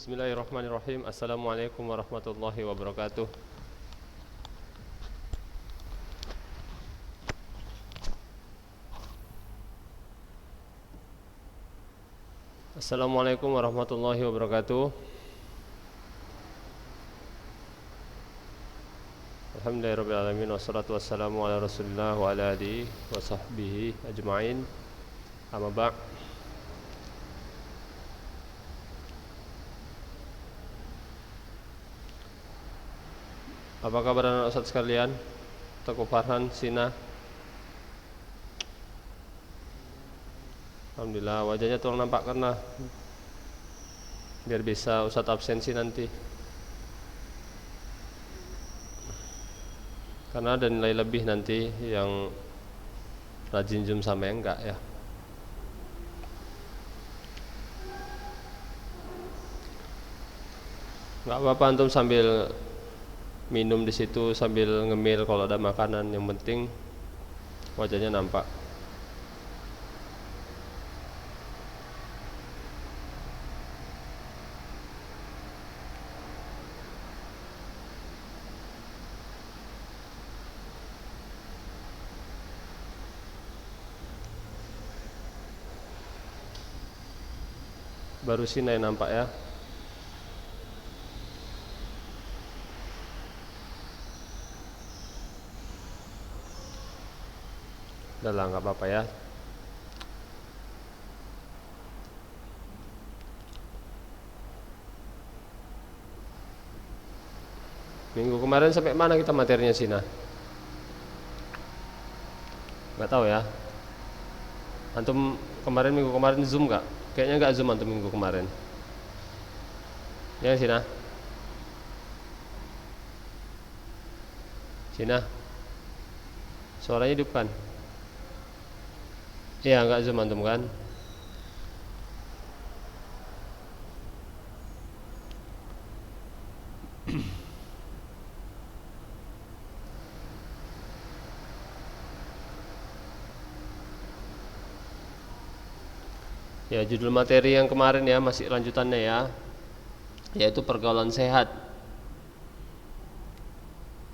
Bismillahirrahmanirrahim. Assalamualaikum warahmatullahi wabarakatuh. Assalamualaikum warahmatullahi wabarakatuh. Alhamdulillahirrahmanirrahim. Wassalatu wassalamu ala rasulillah wa ala alihi wa sahbihi ajma'in. Amma ba'. Apa kabar anak ustaz sekalian? Teguh Farhan, Sina. Alhamdulillah, wajahnya tolong nampak karena biar bisa ustaz absensi nanti. Karena ada nilai lebih nanti yang rajin Zoom sama yang enggak ya. Enggak apa-apa antum sambil minum di situ sambil ngemil kalau ada makanan, yang penting wajahnya nampak. Baru sini yang nampak ya. Udah lah, nggak apa-apa ya. Minggu kemarin sampai mana kita materinya Sina? Nggak tahu ya. Antum minggu kemarin Zoom nggak? Kayaknya nggak Zoom antum minggu kemarin. Ya Sina? Sina? Suaranya hidup kan? Iya, nggak Zoom antum kan? Ya, judul materi yang kemarin ya, masih lanjutannya ya, yaitu pergaulan sehat.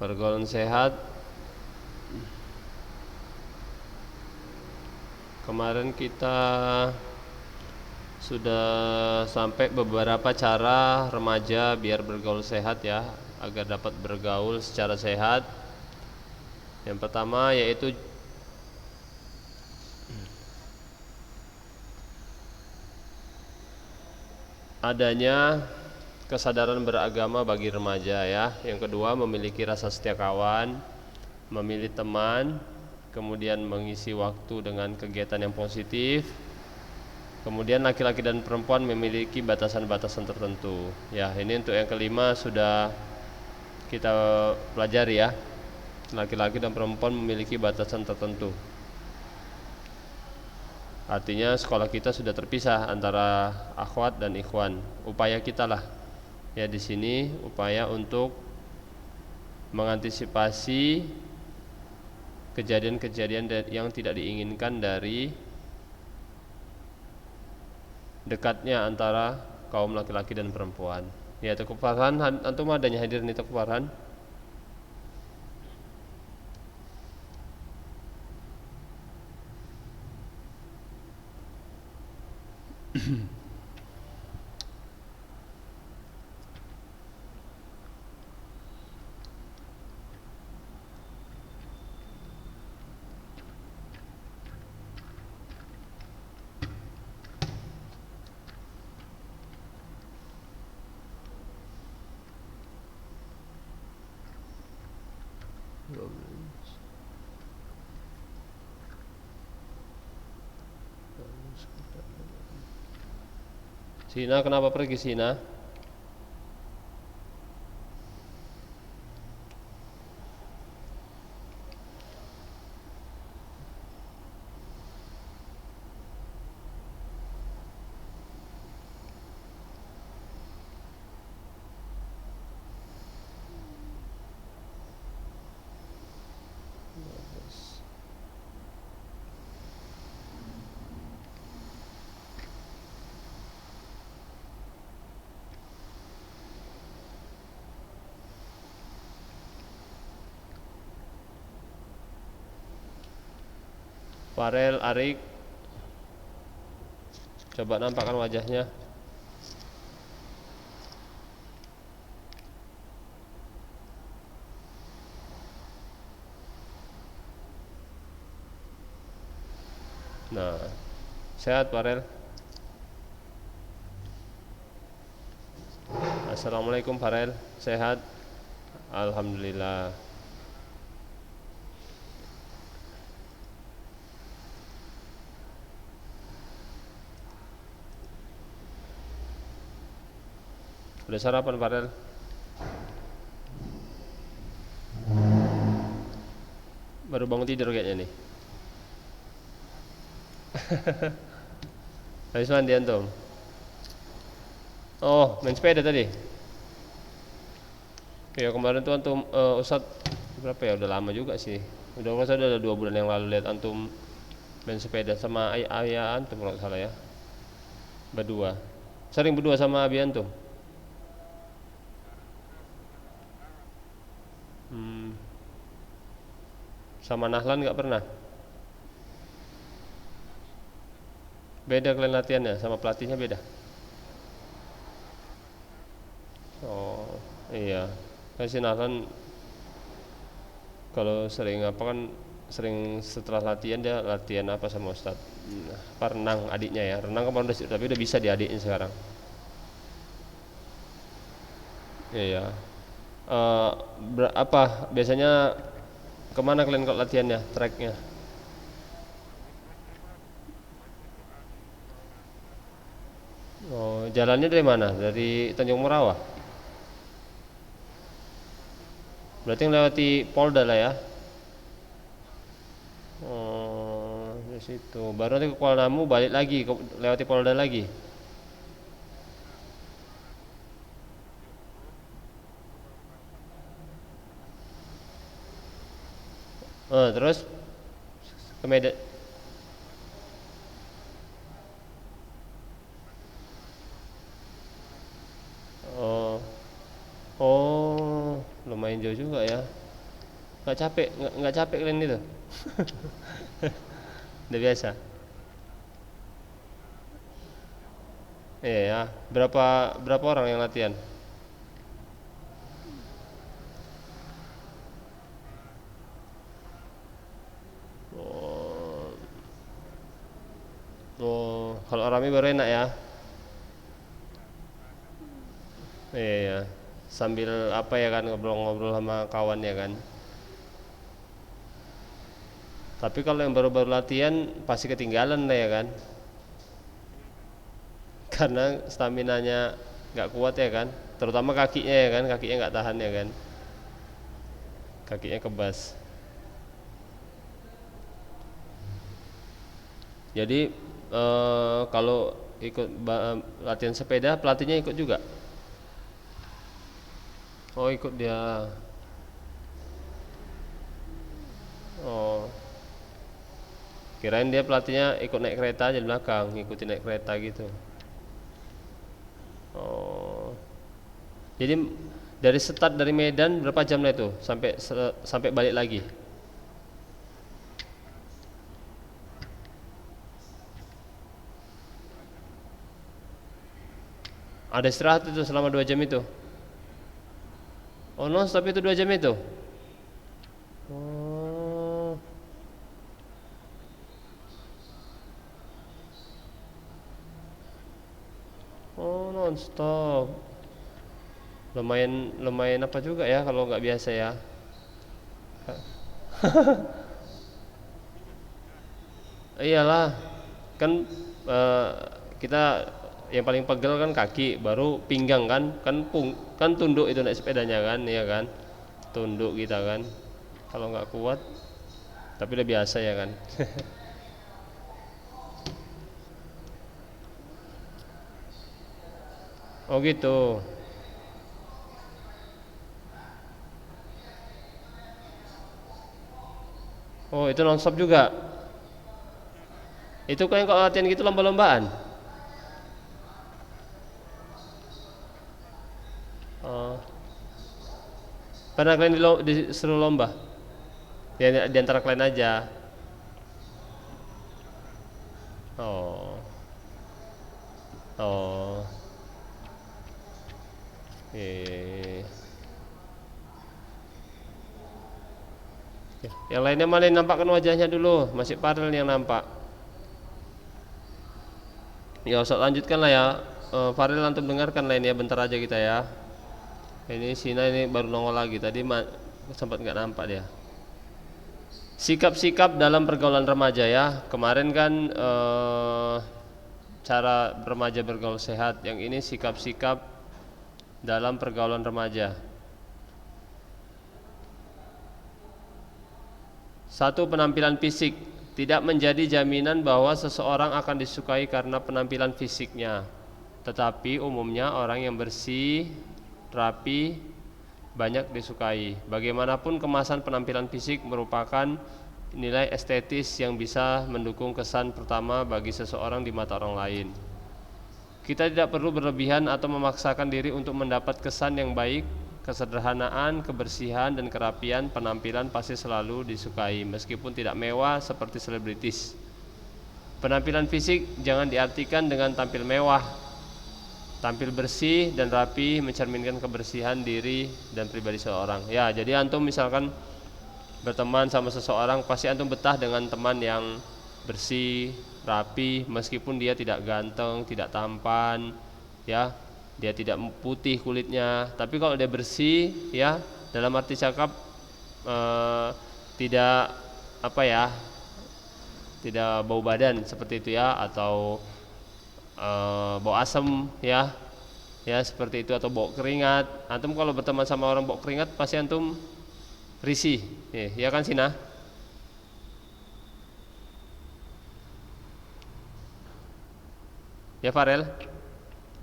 Pergaulan sehat. Kemarin kita sudah sampai beberapa cara remaja biar bergaul sehat ya, agar dapat bergaul secara sehat. Yang pertama yaitu adanya kesadaran beragama bagi remaja ya. Yang kedua, memiliki rasa setia kawan, memilih teman, kemudian mengisi waktu dengan kegiatan yang positif. Kemudian laki-laki dan perempuan memiliki batasan-batasan tertentu. Ya, ini untuk yang kelima sudah kita pelajari ya. Laki-laki dan perempuan memiliki batasan tertentu. Artinya sekolah kita sudah terpisah antara akhwat dan ikhwan. Upaya kita lah ya di sini, upaya untuk mengantisipasi kejadian-kejadian yang tidak diinginkan dari dekatnya antara kaum laki-laki dan perempuan. Ya, Teguh Farhan, antum adanya hadir nih Teguh Farhan. Sina, kenapa pergi Sina? Farel, Arik, coba nampakkan wajahnya. Nah, sehat Farel? Assalamualaikum Farel, sehat? Alhamdulillah. Udah sarapan Farel? Baru bangun tidur kayaknya nih. Habis mandi antum? Oh, main sepeda tadi? Ya kemarin tuh antum Ustadz berapa ya, udah lama juga sih. Udah 2 bulan yang lalu lihat antum main sepeda sama ayah antum kalau nggak salah ya. Berdua. Sering berdua sama abi antum? Sama Nahlan nggak pernah? Beda kalian latihannya, sama pelatihnya beda? Oh iya, kan si Nahlan kalau sering apa kan, sering setelah latihan dia latihan apa sama Ustadz, apa renang adiknya ya, renang kemarin udah, tapi udah bisa di adiknya sekarang. Iya. Apa biasanya kemana kalian kalau latihannya, tracknya? Oh, jalannya dari mana? Dari Tanjung Merawah? Berarti melewati Polda lah ya? Oh, di situ. Baru nanti ke Kuala Namu balik lagi, lewati Polda lagi. Terus ke Medan. Oh, oh, lumayan jauh juga ya. Nggak capek, nggak capek kalian itu? Udah biasa. Iya ya. Berapa berapa orang yang latihan? Oh, oh, kalau rame baru enak ya. Iya ya. Sambil apa ya kan, ngobrol-ngobrol sama kawan ya kan. Tapi kalau yang baru-baru latihan pasti ketinggalan lah ya kan. Karena staminanya nggak kuat ya kan. Terutama kakinya ya kan, kakinya nggak tahan ya kan. Kakinya kebas. Jadi kalau ikut latihan sepeda, pelatihnya ikut juga. Oh, ikut dia. Oh, kirain dia pelatihnya ikut naik kereta aja di belakang, ngikutin naik kereta gitu. Oh, jadi dari start dari Medan berapa jam lah itu sampai sampai balik lagi? Ada istirahat itu selama 2 jam itu? Oh, non stop itu 2 jam itu? Oh, oh non stop. Lumayan lumayan apa juga ya kalau nggak biasa ya. Iyalah, kan eh, kita yang paling pegel kan kaki, baru pinggang kan, kan tunduk itu naik sepedanya kan, iya kan, tunduk kita kan, kalau nggak kuat, tapi udah biasa ya kan. Oh gitu. Oh itu nonstop juga. Itu kan kalau latihan gitu lomba-lombaan. Oh, pernah kalian disuruh lomba? Ya di antara kalian aja. Oh. Oh. Eh. Yang lainnya malah nampakkan wajahnya dulu. Masih Farel yang nampak. Ya Ustaz lanjutkan lah ya. Farel antum dengarkan lah ini ya, bentar aja kita ya. Ini Sina ini baru nongol lagi. Tadi sempat nggak nampak dia. Sikap-sikap dalam pergaulan remaja ya. Kemarin kan cara remaja bergaul sehat. Yang ini sikap-sikap dalam pergaulan remaja. Satu, penampilan fisik. Tidak menjadi jaminan bahwa seseorang akan disukai karena penampilan fisiknya. Tetapi umumnya orang yang bersih, rapi, banyak disukai. Bagaimanapun kemasan penampilan fisik merupakan nilai estetis yang bisa mendukung kesan pertama bagi seseorang di mata orang lain. Kita tidak perlu berlebihan atau memaksakan diri untuk mendapat kesan yang baik. Kesederhanaan, kebersihan, dan kerapian penampilan pasti selalu disukai, meskipun tidak mewah seperti selebritis. Penampilan fisik jangan diartikan dengan tampil mewah. Tampil bersih dan rapi mencerminkan kebersihan diri dan pribadi seseorang. Ya, jadi antum misalkan berteman sama seseorang, pasti antum betah dengan teman yang bersih, rapi, meskipun dia tidak ganteng, tidak tampan, ya. Dia tidak putih kulitnya, tapi kalau dia bersih, ya, dalam arti cakap tidak apa ya, tidak bau badan seperti itu ya, atau bau asam ya, ya seperti itu, atau bau keringat. Antum kalau berteman sama orang bau keringat, pasti antum risih, ya kan Sina? Ya Farel.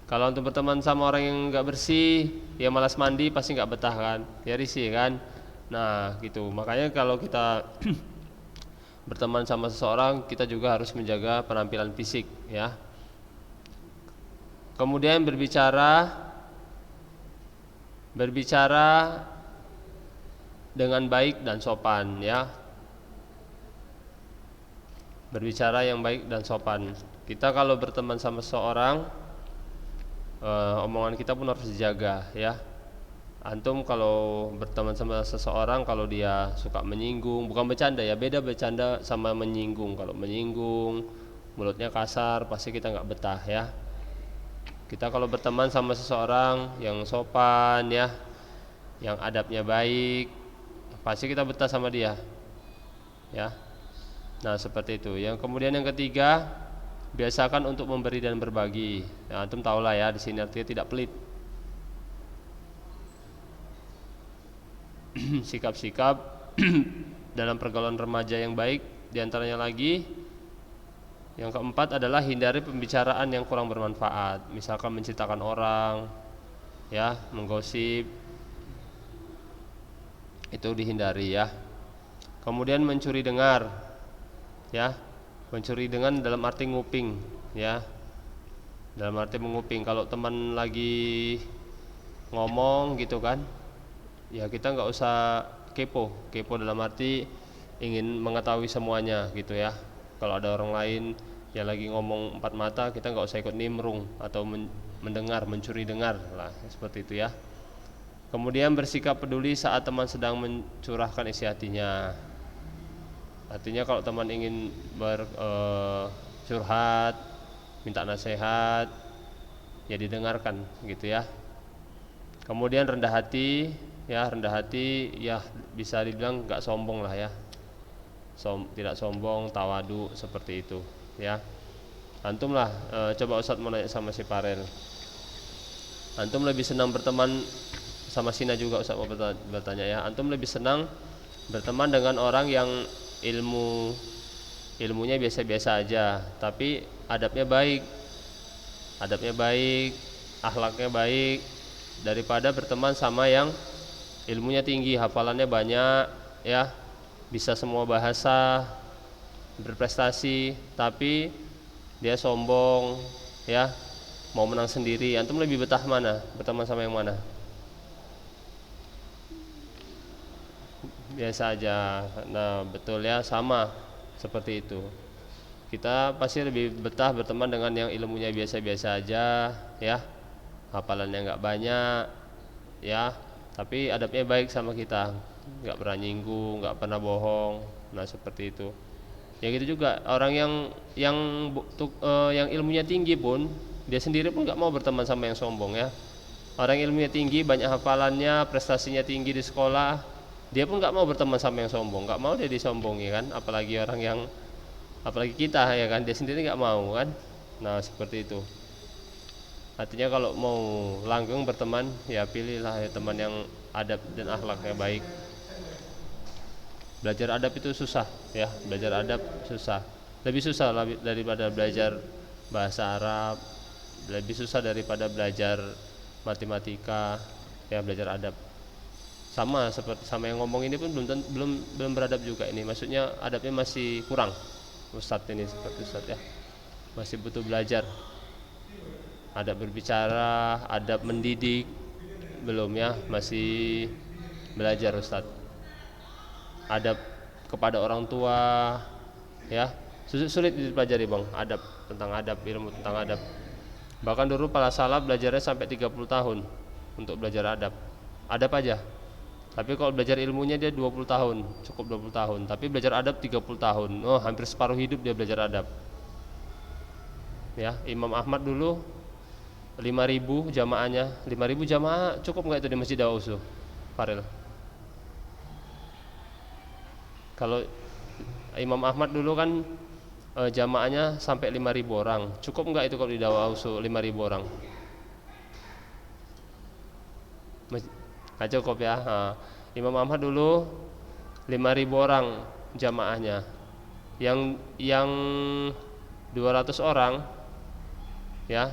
Kalau untuk berteman sama orang yang nggak bersih, ya malas mandi, pasti nggak betah kan, ya risih kan. Nah gitu, makanya kalau kita berteman sama seseorang, kita juga harus menjaga penampilan fisik ya. Kemudian berbicara dengan baik dan sopan ya. Berbicara yang baik dan sopan. Kita kalau berteman sama seseorang, omongan kita pun harus dijaga ya. Antum kalau berteman sama seseorang, kalau dia suka menyinggung, bukan bercanda ya, beda bercanda sama menyinggung. Kalau menyinggung, mulutnya kasar, pasti kita nggak betah ya. Kita kalau berteman sama seseorang yang sopan ya, yang adabnya baik, pasti kita betah sama dia ya. Nah seperti itu. Yang kemudian yang ketiga, biasakan untuk memberi dan berbagi. Nah, antum tahulah ya, di sini artinya tidak pelit. Sikap-sikap dalam pergaulan remaja yang baik, diantaranya lagi yang keempat adalah hindari pembicaraan yang kurang bermanfaat. Misalkan menceritakan orang, ya, menggosip, itu dihindari ya. Kemudian mencuri dengar, ya. Mencuri dengan dalam arti nguping ya. Dalam arti menguping. Kalau teman lagi ngomong gitu kan, ya kita nggak usah kepo. Kepo dalam arti ingin mengetahui semuanya gitu ya. Kalau ada orang lain yang lagi ngomong empat mata, kita nggak usah ikut nimrung atau mendengar, mencuri dengar lah, seperti itu ya. Kemudian bersikap peduli saat teman sedang mencurahkan isi hatinya. Artinya kalau teman ingin curhat, minta nasihat, ya didengarkan gitu ya. Kemudian rendah hati ya, bisa dibilang nggak sombong lah ya. Tidak sombong, tawadu, seperti itu ya. Antum lah, coba Ustadz mau nanya sama si Farel. Antum lebih senang berteman sama Sina juga, Ustadz mau bertanya ya. Antum lebih senang berteman dengan orang yang ilmunya biasa-biasa aja, tapi adabnya baik, akhlaknya baik, daripada berteman sama yang ilmunya tinggi, hafalannya banyak, ya, bisa semua bahasa, berprestasi, tapi dia sombong, ya, mau menang sendiri. Antum lebih betah mana? Berteman sama yang mana? Biasa aja. Nah betul ya, sama seperti itu. Kita pasti lebih betah berteman dengan yang ilmunya biasa-biasa aja, ya, hafalannya nggak banyak, ya, tapi adabnya baik sama kita, nggak pernah nyinggung, nggak pernah bohong. Nah seperti itu. Ya gitu juga orang yang ilmunya tinggi pun dia sendiri pun nggak mau berteman sama yang sombong, ya. Orang ilmunya tinggi, banyak hafalannya, prestasinya tinggi di sekolah, dia pun nggak mau berteman sama yang sombong, nggak mau dia disombongi kan, apalagi kita, ya kan, dia sendiri nggak mau kan. Nah seperti itu. Artinya kalau mau langgeng berteman, ya pilihlah ya teman yang adab dan akhlaknya baik. Belajar adab itu susah, ya, belajar adab susah, lebih susah daripada belajar bahasa Arab, lebih susah daripada belajar matematika, ya, belajar adab. Sama yang ngomong ini pun belum beradab juga ini, maksudnya adabnya masih kurang. Ustadz ini seperti Ustadz, ya, masih butuh belajar adab berbicara, adab mendidik, belum, ya, masih belajar Ustadz. Adab kepada orang tua, ya, sulit dipelajari bang, adab, tentang adab, ilmu tentang adab. Bahkan dulu para salaf belajarnya sampai 30 tahun untuk belajar adab aja. Tapi kalau belajar ilmunya dia 20 tahun, cukup 20 tahun. Tapi belajar adab 30 tahun, oh hampir separuh hidup dia belajar adab, ya. Imam Ahmad dulu 5.000 jamaahnya, 5.000 jamaah cukup nggak itu di Masjid Dawusu, Farel? Kalau Imam Ahmad dulu kan jamaahnya sampai 5.000 orang, cukup nggak itu kalau di Dawusu 5.000 orang? Nggak cukup, ya. Imam Ahmad dulu 5.000 orang jamaahnya, yang 200 orang, ya,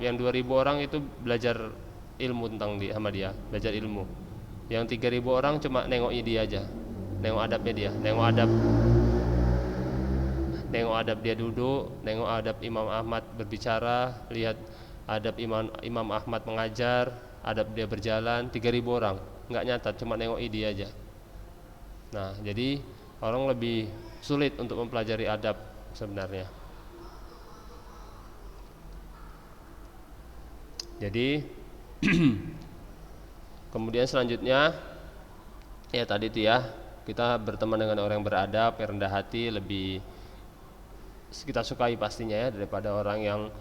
yang 2.000 orang itu belajar ilmu tentang dia, sama dia belajar ilmu. Yang 3.000 orang cuma nengoknya dia aja, nengok adabnya dia, nengok adab dia duduk, nengok adab Imam Ahmad berbicara, lihat adab Imam Ahmad mengajar, adab dia berjalan. 3.000 orang nggak nyatat, cuma nengok dia aja. Nah jadi orang lebih sulit untuk mempelajari adab sebenarnya. Jadi kemudian selanjutnya, ya tadi itu, ya, kita berteman dengan orang yang beradab, yang rendah hati, lebih kita sukai pastinya, ya, daripada orang yang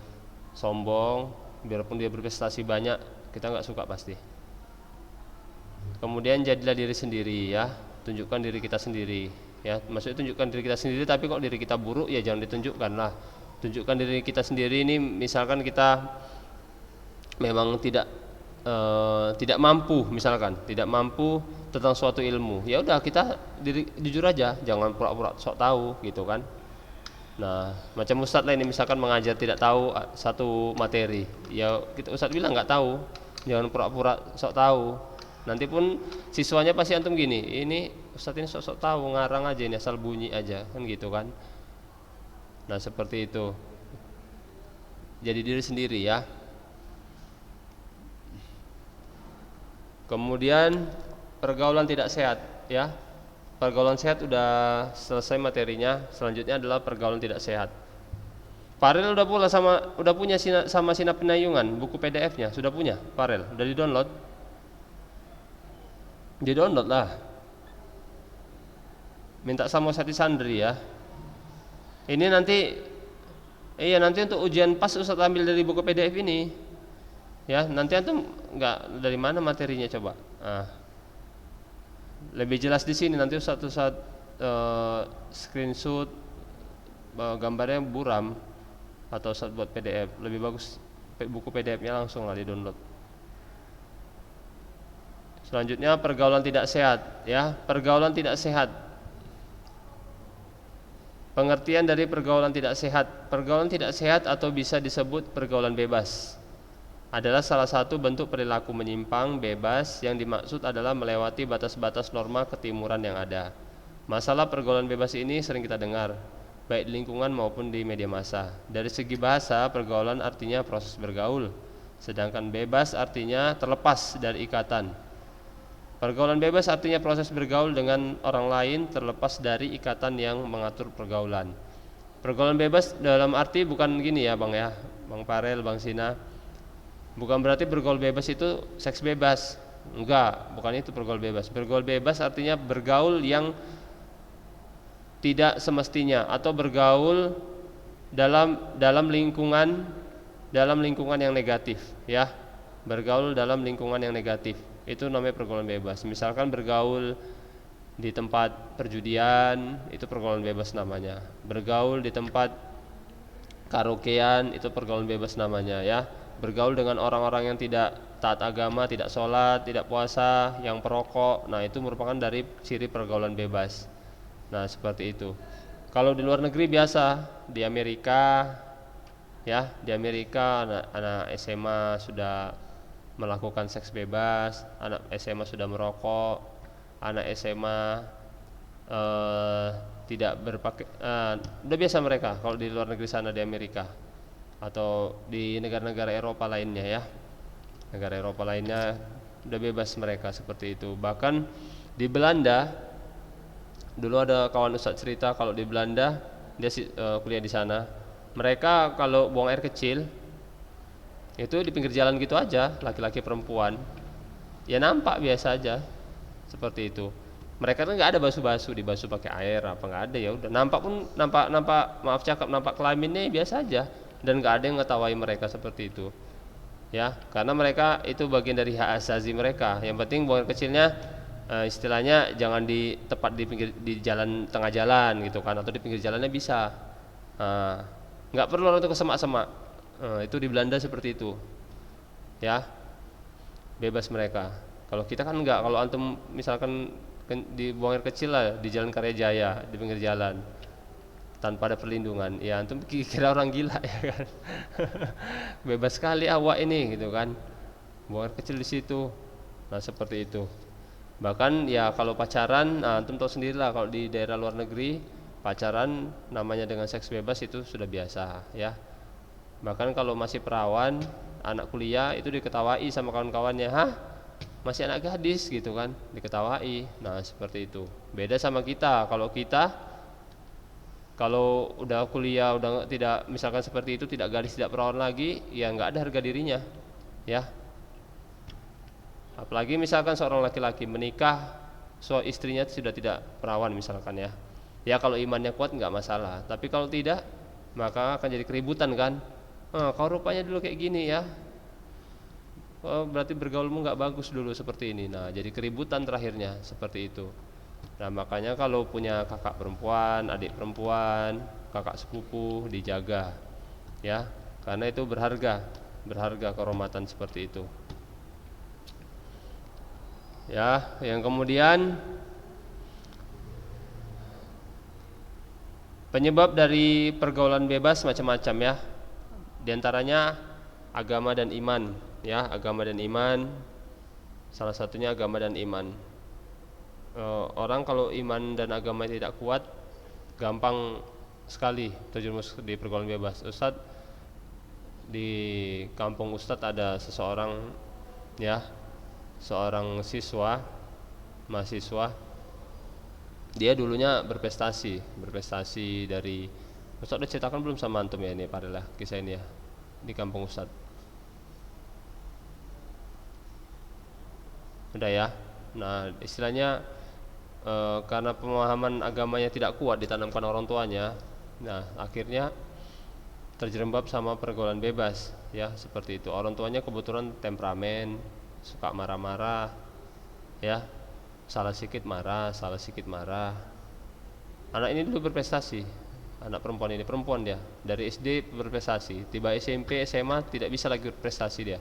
sombong. Biarpun dia berprestasi banyak, kita nggak suka pasti. Kemudian jadilah diri sendiri, ya, tunjukkan diri kita sendiri, ya, maksudnya tunjukkan diri kita sendiri. Tapi kalau diri kita buruk, ya jangan ditunjukkan lah. Tunjukkan diri kita sendiri ini, misalkan kita memang tidak mampu, misalkan tidak mampu tentang suatu ilmu, ya udah kita jujur aja, jangan pura-pura sok tahu gitu kan. Nah macam Ustadz lain ini, misalkan mengajar tidak tahu satu materi, ya kita Ustadz bilang nggak tahu, jangan pura-pura sok tahu. Nanti pun siswanya pasti antum gini, ini Ustadz ini sok-sok tahu, ngarang aja ini, asal bunyi aja kan gitu kan. Nah seperti itu, jadi diri sendiri, ya. Kemudian pergaulan tidak sehat, ya. Pergaulan sehat udah selesai materinya. Selanjutnya adalah pergaulan tidak sehat. Farel udah punya sama Sina Penayungan, buku PDF-nya sudah punya. Farel udah di-download? Di-download lah. Minta sama Ustadz Sandri, ya. Ini nanti untuk ujian pas Ustadz ambil dari buku PDF ini, ya. Nanti antum nggak dari mana materinya coba. Lebih jelas di sini, nanti satu saat screenshot gambarnya buram atau saat buat PDF, lebih bagus buku PDF-nya langsung lah di-download. Selanjutnya pergaulan tidak sehat, ya. Pergaulan tidak sehat. Pengertian dari pergaulan tidak sehat. Pergaulan tidak sehat atau bisa disebut pergaulan bebas adalah salah satu bentuk perilaku menyimpang bebas yang dimaksud adalah melewati batas-batas norma ketimuran yang ada. Masalah pergaulan bebas ini sering kita dengar, baik di lingkungan maupun di media massa. Dari segi bahasa, pergaulan artinya proses bergaul, sedangkan bebas artinya terlepas dari ikatan. Pergaulan bebas artinya proses bergaul dengan orang lain terlepas dari ikatan yang mengatur pergaulan. Pergaulan bebas dalam arti bukan gini ya Bang ya, Bang Farel, Bang Sina. Bukan berarti bergaul bebas itu seks bebas. Enggak, bukan itu bergaul bebas. Bergaul bebas artinya bergaul yang tidak semestinya atau bergaul dalam lingkungan yang negatif ya. Bergaul dalam lingkungan yang negatif. Itu namanya pergaulan bebas. Misalkan bergaul di tempat perjudian, itu pergaulan bebas namanya. Bergaul di tempat karaokean, itu pergaulan bebas namanya ya. Bergaul dengan orang-orang yang tidak taat agama, tidak sholat, tidak puasa, yang perokok, nah itu merupakan dari ciri pergaulan bebas. Nah seperti itu. Kalau di luar negeri biasa, di Amerika ya, di Amerika anak SMA sudah melakukan seks bebas, anak SMA sudah merokok, anak SMA tidak berpakai, udah biasa mereka kalau di luar negeri sana, di Amerika atau di negara-negara Eropa lainnya ya, negara Eropa lainnya udah bebas mereka seperti itu. Bahkan di Belanda dulu ada kawan Ustadz cerita kalau di Belanda dia kuliah di sana, mereka kalau buang air kecil itu di pinggir jalan gitu aja, laki-laki perempuan ya nampak biasa aja seperti itu. Mereka kan nggak ada basuh-basuh, dibasuh pakai air apa nggak ada, ya udah nampak pun nampak maaf cakap, nampak kelaminnya biasa aja dan nggak ada yang ngetawain mereka seperti itu ya, karena mereka itu bagian dari hak asasi mereka. Yang penting buang air kecilnya istilahnya jangan di tepat di pinggir, di jalan, tengah jalan gitu kan, atau di pinggir jalannya bisa, nggak perlu orang itu kesemak-semak. Itu di Belanda seperti itu ya, bebas mereka. Kalau kita kan enggak, kalau antum misalkan di buang air kecil lah di Jalan Karya Jaya, di pinggir jalan tanpa ada perlindungan, ya antum kira orang gila ya kan. Bebas sekali awak ini gitu kan, buang air kecil di situ. Nah seperti itu. Bahkan ya kalau pacaran, antum tahu sendiri lah kalau di daerah luar negeri pacaran namanya dengan seks bebas itu sudah biasa ya. Bahkan kalau masih perawan, anak kuliah itu diketawai sama kawan-kawannya, hah masih anak gadis gitu kan, diketawai. Nah seperti itu. Beda sama kita, kalau udah kuliah, udah tidak, misalkan seperti itu, tidak gadis tidak perawan lagi, ya nggak ada harga dirinya ya. Apalagi misalkan seorang laki-laki menikah, istrinya sudah tidak perawan misalkan ya, ya kalau imannya kuat nggak masalah. Tapi kalau tidak, maka akan jadi keributan kan. Kau rupanya dulu kayak gini ya, berarti bergaulmu nggak bagus dulu seperti ini. Nah jadi keributan terakhirnya seperti itu. Nah makanya kalau punya kakak perempuan, adik perempuan, kakak sepupu, dijaga ya, karena itu berharga kehormatan seperti itu ya. Yang kemudian penyebab dari pergaulan bebas macam-macam ya. Di antaranya agama dan iman ya, agama dan iman. Salah satunya agama dan iman. Orang kalau iman dan agama tidak kuat, gampang sekali terjerumus di pergaulan bebas. Ustadz, di kampung Ustadz ada seseorang ya, seorang mahasiswa, dia dulunya berprestasi dari Ustadz. Udah ceritakan belum sama antum ya ini parilah kisah ini ya, di kampung Ustadz? Udah ya. Nah istilahnya karena pemahaman agamanya tidak kuat ditanamkan orang tuanya, nah akhirnya terjerembab sama pergaulan bebas ya, seperti itu. Orang tuanya kebetulan temperamen, suka marah-marah ya, salah sedikit marah. Anak ini dulu berprestasi, anak perempuan ini, perempuan dia, dari SD berprestasi, tiba SMP SMA tidak bisa lagi berprestasi dia.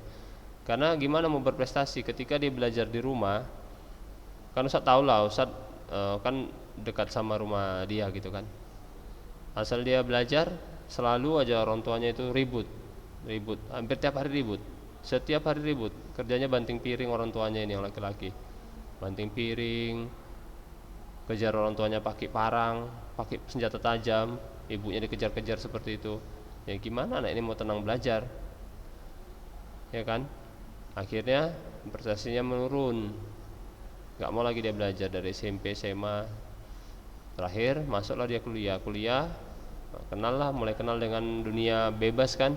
Karena gimana mau berprestasi ketika dia belajar di rumah? Kan Ustadz tahu lah, Ustadz kan dekat sama rumah dia gitu kan. Asal dia belajar, selalu aja orang tuanya itu ribut, hampir tiap hari ribut, setiap hari ribut. Kerjanya banting piring orang tuanya ini, yang laki-laki, banting piring, kejar orang tuanya pakai parang, pakai senjata tajam, ibunya dikejar-kejar seperti itu. Ya gimana anak ini mau tenang belajar, ya kan? Akhirnya prestasinya menurun, nggak mau lagi dia belajar dari SMP SMA. Terakhir masuklah dia kuliah mulai kenal dengan dunia bebas kan.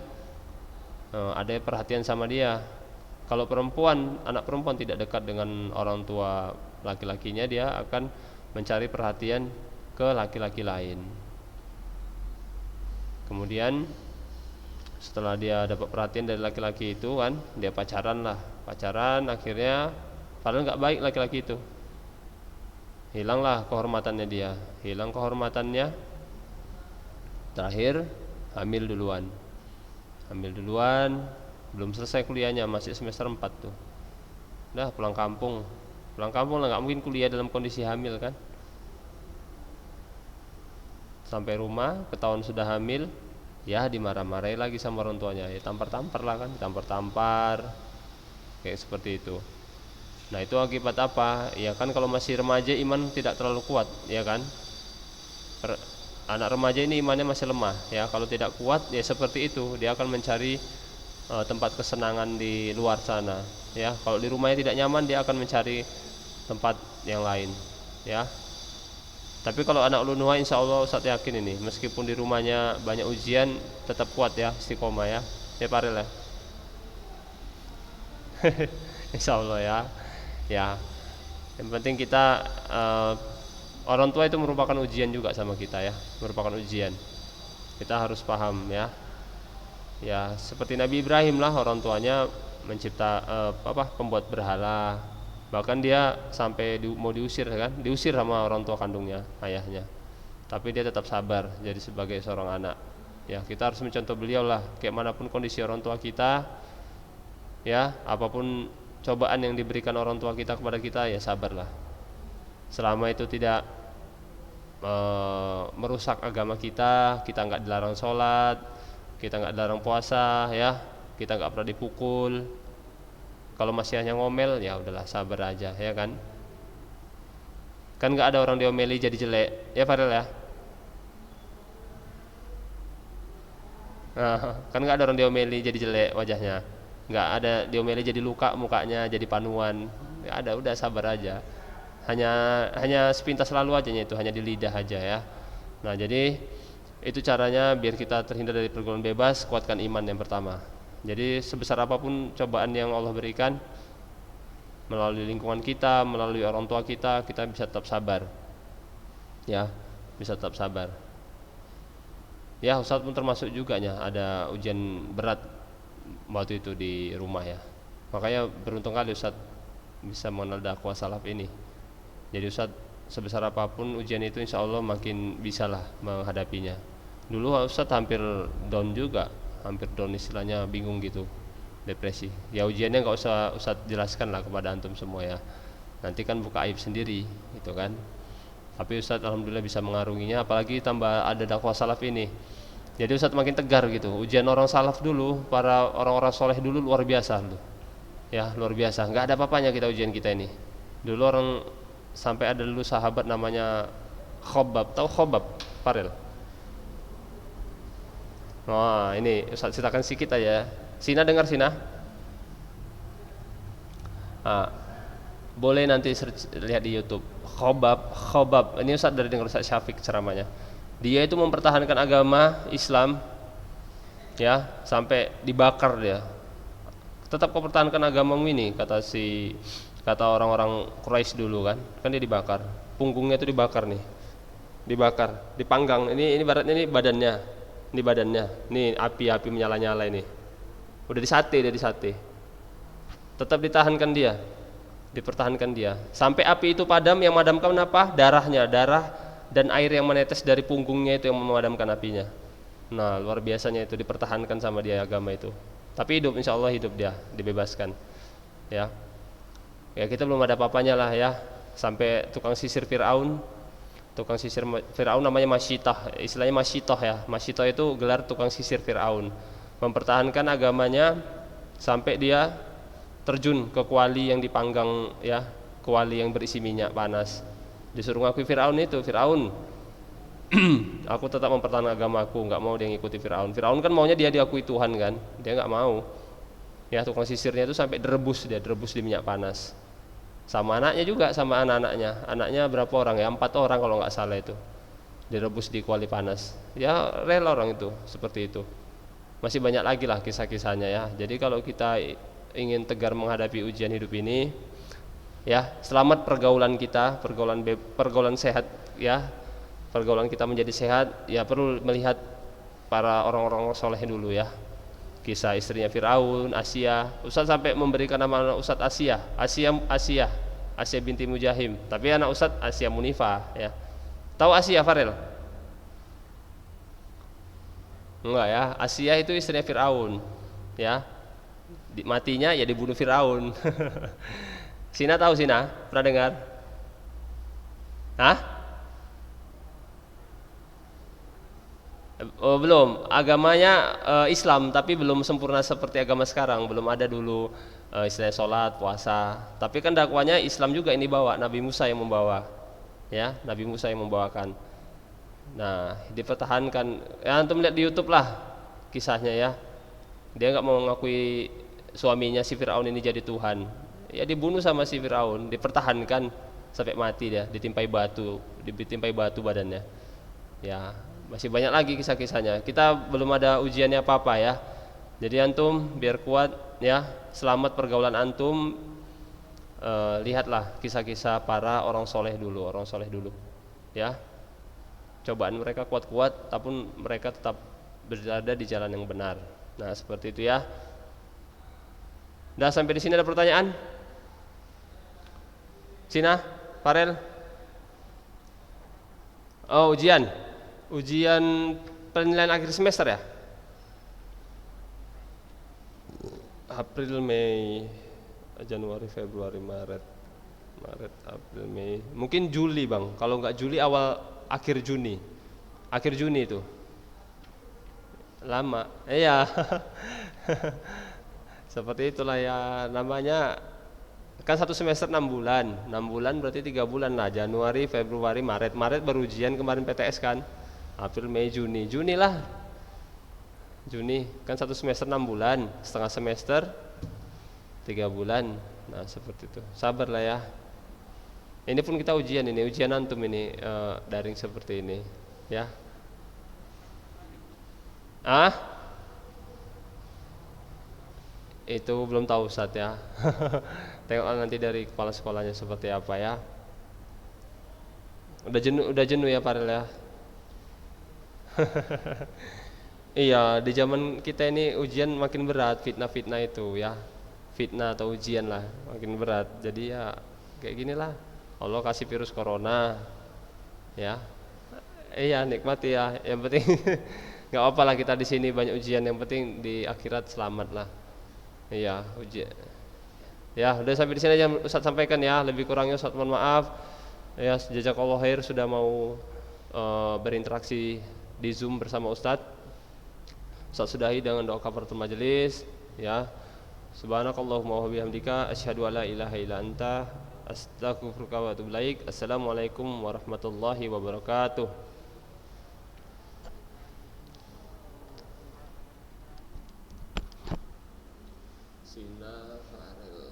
Ada perhatian sama dia. Kalau anak perempuan tidak dekat dengan orang tua laki-lakinya, dia akan mencari perhatian ke laki-laki lain. Kemudian setelah dia dapat perhatian dari laki-laki itu kan, dia pacaran akhirnya padahal nggak baik laki-laki itu. Hilanglah kehormatannya dia, terakhir hamil duluan, belum selesai kuliahnya, masih semester 4 tuh. Udah pulang kampung lah, nggak mungkin kuliah dalam kondisi hamil kan. Sampai rumah ketahuan sudah hamil, ya dimarah-marahi lagi sama orang tuanya, ya tampar-tampar lah kan, kayak seperti itu. Nah itu akibat apa? Ya kan kalau masih remaja iman tidak terlalu kuat, ya kan. Anak remaja ini imannya masih lemah, ya kalau tidak kuat ya seperti itu, dia akan mencari tempat kesenangan di luar sana, ya. Kalau di rumahnya tidak nyaman, dia akan mencari tempat yang lain, ya. Tapi kalau anak ulun insya Allah Ustaz yakin ini, meskipun di rumahnya banyak ujian tetap kuat ya, istiqomah ya, ya Paril ya. Insya Allah ya, ya. Yang penting kita orang tua itu merupakan ujian juga sama kita ya, merupakan ujian. Kita harus paham ya. Ya seperti Nabi Ibrahim lah, orang tuanya pembuat berhala. Bahkan dia sampai mau diusir sama orang tua kandungnya, ayahnya. Tapi dia tetap sabar jadi sebagai seorang anak. Ya kita harus mencontoh beliau lah, kayak manapun kondisi orang tua kita, ya apapun cobaan yang diberikan orang tua kita kepada kita, ya sabarlah. Selama itu tidak merusak agama kita nggak dilarang sholat, kita nggak dilarang puasa, ya kita nggak pernah dipukul. Kalau masih hanya ngomel, ya udahlah sabar aja, ya kan. Kan nggak ada orang diomeli jadi jelek, ya Farel ya. Kan nggak ada orang diomeli jadi jelek wajahnya, nggak ada diomeli jadi luka mukanya, jadi panuan. Nggak ada, udah sabar aja. Hanya sepintas lalu aja itu, hanya di lidah aja ya. Nah jadi itu caranya biar kita terhindar dari pergaulan bebas, kuatkan iman yang pertama. Jadi sebesar apapun cobaan yang Allah berikan melalui lingkungan kita, melalui orang tua kita bisa tetap sabar. Ya, bisa tetap sabar. Ya, Ustaz pun termasuk juga ada ujian berat waktu itu di rumah ya. Makanya beruntung kali Ustaz bisa mengenal dakwah salaf ini. Jadi Ustaz sebesar apapun ujian itu insya Allah makin bisalah menghadapinya. Dulu Ustaz hampir down juga, istilahnya bingung gitu, depresi. Ya ujiannya nggak usah Ustaz jelaskan lah kepada antum semua ya. Nanti kan buka aib sendiri, gitu kan. Tapi Ustaz alhamdulillah bisa mengarunginya, apalagi tambah ada dakwah salaf ini. Jadi Ustaz makin tegar gitu. Ujian orang salaf dulu, para orang-orang soleh dulu luar biasa loh. Ya luar biasa. Nggak ada apa-apanya kita ujian kita ini. Dulu orang sampai ada dulu sahabat namanya Khobab, tahu Khobab, Farel? Wah ini Ustaz ceritakan sedikit aja. Sina dengar Sina? Boleh nanti lihat di YouTube. Khobab. Ini Ustaz dari dengar Ustaz Syafiq ceramahnya. Dia itu mempertahankan agama Islam, ya sampai dibakar dia. Tetap kau pertahankan agamamu ini, kata orang-orang Quraisy dulu kan dia dibakar. Punggungnya itu dibakar nih, dipanggang. Ini baratnya ini badannya. Ini api menyala-nyala ini. Udah disate. Tetap dipertahankan dia. Sampai api itu padam, yang memadamkan apa? Darah dan air yang menetes dari punggungnya itu yang memadamkan apinya. Nah, luar biasanya itu dipertahankan sama dia agama itu. Tapi hidup, insya Allah hidup dia, dibebaskan. Ya kita belum ada apa-apanya lah ya. Sampai tukang sisir Fir'aun namanya Masyitah, istilahnya Masyitah ya. Masyitah itu gelar tukang sisir Fir'aun, mempertahankan agamanya sampai dia terjun ke kuali yang dipanggang ya, kuali yang berisi minyak panas. Disuruh ngakui Fir'aun, aku tetap mempertahankan agamaku, nggak mau dia ngikuti Fir'aun. Fir'aun kan maunya dia diakui Tuhan kan, dia nggak mau. Ya tukang sisirnya itu sampai direbus di minyak panas. Sama anaknya juga, sama anak-anaknya. Anaknya berapa orang ya? 4 orang kalau nggak salah itu. direbus di kuali panas. Ya rela orang itu seperti itu. Masih banyak lagi lah kisah-kisahnya ya. Jadi kalau kita ingin tegar menghadapi ujian hidup ini, ya selamat pergaulan kita, pergaulan sehat ya. Pergaulan kita menjadi sehat, ya perlu melihat para orang-orang soleh dulu ya. Kisah istrinya Firaun, Asia. Ustaz sampai memberikan nama anak Ustaz Asia binti Mujahim. Tapi anak Ustaz Asia Munifah ya. Tahu Asia Farel? Enggak ya. Asia itu istrinya Firaun ya. Matinya ya dibunuh Firaun. Sina tahu Sina? Pernah dengar? Hah? Oh, belum, agamanya Islam tapi belum sempurna seperti agama sekarang, belum ada dulu istilahnya sholat, puasa. Tapi kan dakwanya Islam juga ini bawa, Nabi Musa yang membawa, ya Nabi Musa yang membawakan. Nah dipertahankan, ya antum lihat di YouTube lah kisahnya ya. Dia nggak mau mengakui suaminya si Firaun ini jadi Tuhan, ya dibunuh sama si Firaun, dipertahankan sampai mati dia, ditimpai batu badannya. Ya masih banyak lagi kisah-kisahnya. Kita belum ada ujiannya apa-apa ya. Jadi antum biar kuat ya, selamat pergaulan antum. Lihatlah kisah-kisah para orang soleh dulu, ya. Cobaan mereka kuat-kuat, tapi mereka tetap berada di jalan yang benar. Nah seperti itu ya. Dah sampai di sini ada pertanyaan? Sina, Farel? Oh ujian penilaian akhir semester ya? April, Mei, Januari, Februari, Maret, April, Mei. Mungkin Juli bang. Kalau nggak Juli akhir Juni. Akhir Juni itu. Lama. Iya. Seperti itulah ya namanya. Kan satu semester 6 bulan. 6 bulan berarti 3 bulan lah. Januari, Februari, Maret. Maret baru ujian kemarin PTS kan. April, Mei, Juni lah. Juni kan satu semester 6 bulan, setengah semester 3 bulan. Nah seperti itu, sabar lah ya. Ini pun kita ujian antum ini daring seperti ini ya. Itu belum tahu Ustaz ya. Tengok nanti dari kepala sekolahnya seperti apa ya. Udah jenuh ya Farel ya. Iya, di zaman kita ini ujian makin berat, fitnah itu ya. Fitnah atau ujian lah makin berat. Jadi ya kayak ginilah. Allah kasih virus corona. Ya. Iya, nikmati ya. Yang penting enggak apa lah kita di sini banyak ujian, yang penting di akhirat selamat lah. Iya, ujian. Ya, udah sampai di sini aja Ustaz sampaikan ya. Lebih kurangnya Ustaz mohon maaf. Ya, jazakallahu khair sudah mau berinteraksi di Zoom bersama Ustaz. Ustaz sudahi dengan doa kafaratul majelis ya. Subhanakallahumma wa bihamdika asyhadu an la ilaha illa anta astaghfiruka wa atubu ilaik. Assalamualaikum warahmatullahi wabarakatuh. Sina Farel